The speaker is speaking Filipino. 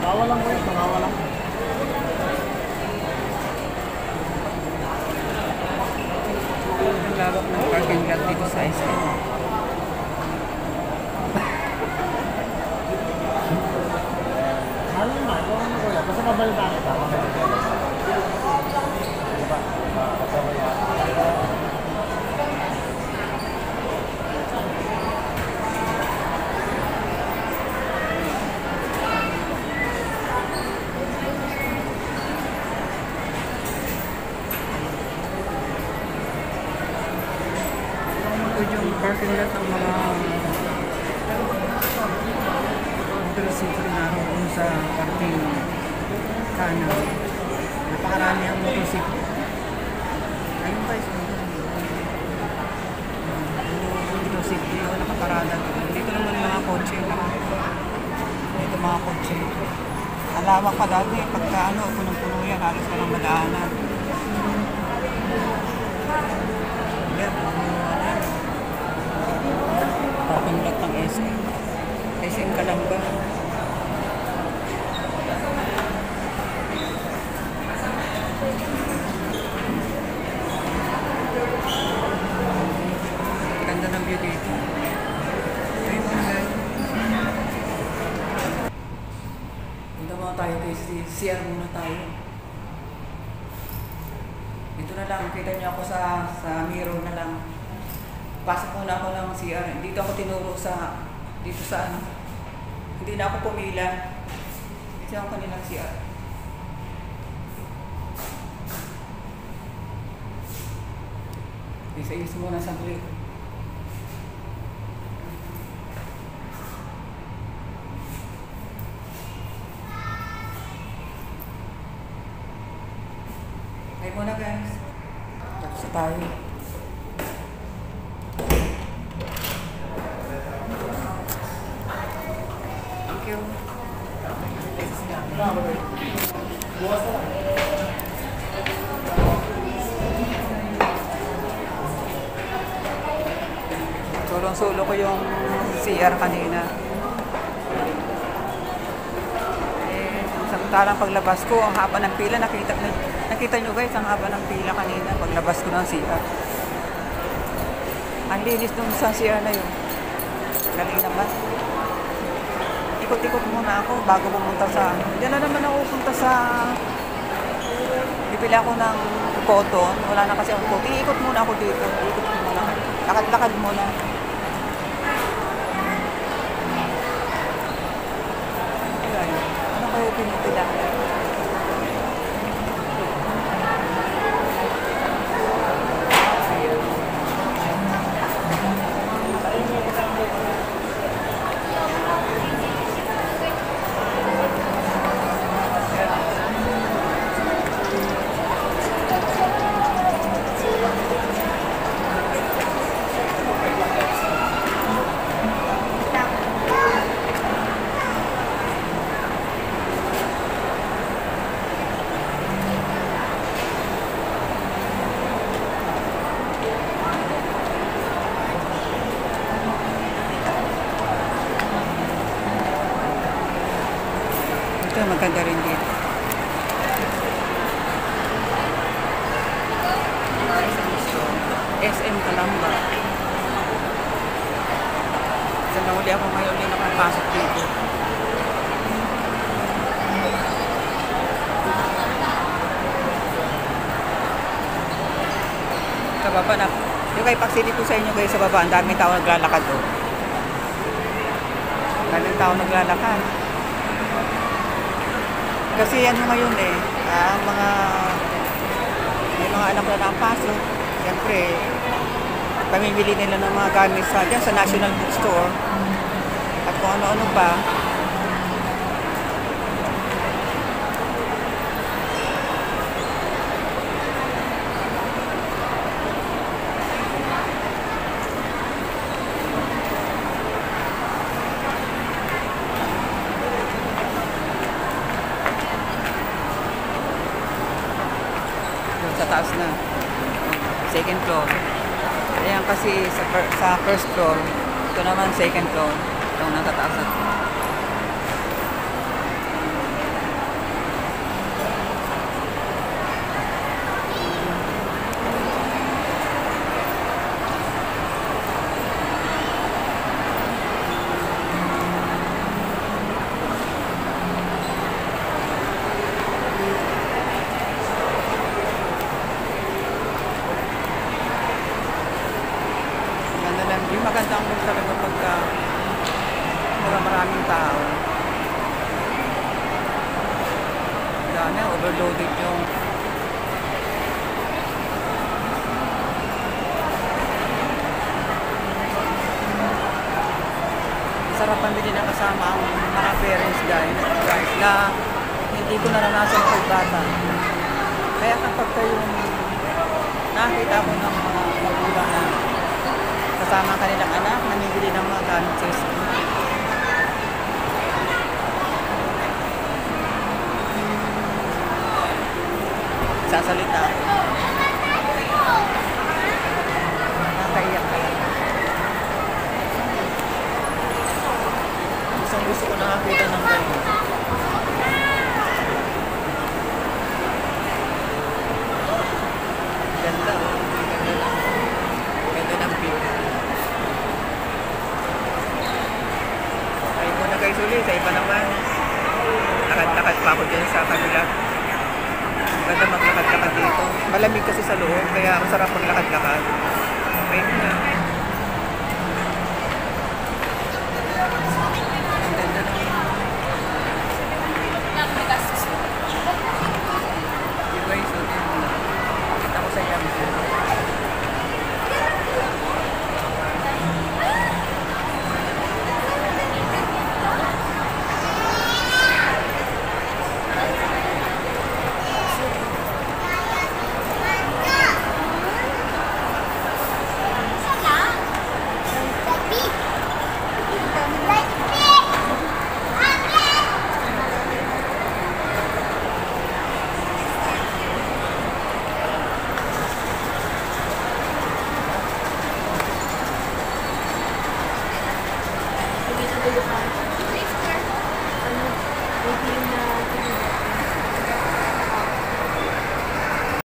Kawalan ko yun, kawalan. Ang lawak ng parking lot dito sa SM. Ano naman, kung ano ko yan. Basta mabalitaan kita. Diba? Ito yung parking lot ng mga motorsiklo na roon sa parking kanan. Napakarami ang motorsiklo. Ayun guys, motorsiklo nakaparada doon. Dito naman mga kotse. Dito mga kotse. Ang lawak pa dati, pagka ano, punong-puno yan, halos walang madaanan. Parking lot ng SM. SM Calamba. Ganda ng view dito. Ayun mga guys. Punta muna tayo kay CR muna tayo. Dito na lang, kita niyo ako sa mirror na lang. Pasok muna ako ng CR. Dito ako tinuro dito sa ano. Hindi na ako pumila. Dito ang kanilang CR. Isa-isa muna sa glit. Okay muna guys. Tapos tayo. Thank you. Sulong-sulo ko yung CR kanina. Samantalang paglabas ko, ang haba ng pila, nakita nyo guys, ang haba ng pila kanina paglabas ko ng CR. Ang linis dun sa CR na yun. Galing naman. Ikot-ikot muna ako bago pumunta sa... Diyan na naman ako pupunta sa... Bibili ako ng cotton. Wala na kasi ako cotton. Iikot muna ako dito. Iikot muna. Lakad-lakad muna. Ano kayo pinipila? Ito, maganda rin dito. SM Calamba. Sa nahuli ako ngayon, hindi nakapasok dito. Sa baba na. Yung kay paksili ko sa inyo guys, sa baba, ang daming tao naglalakad doon. Daming tao naglalakad. Kasi ano ngayon eh, may mga anak na nakapasok. Siyempre, pamimili nila ng mga gamit sa National Bookstore. At kung ano-ano pa. Sa taas na. Second floor. Ayan kasi sa first floor. Ito naman second floor. Itong natataas na. loaded yung sarap pamili na kasama ang mga parents guys na hindi ko naranasan pagbata. Kaya kapag kayong nakita ko ng mga magulang na kasama ang kanilang anak, namimili ng mga gamit sa school. Sasalita ako. Nakakaiyak kaya. Gusto ko nakakita ng ganyan. Ganda oh. Ganda lang. Ganda ng view. Ay muna guys ulit. Sa iba naman. Lakad-lakad pa ako dyan sa kanila. Ganda maglakad-lakad dito. Malamig kasi sa loob. Kaya masarap maglakad-lakad. Ayun na.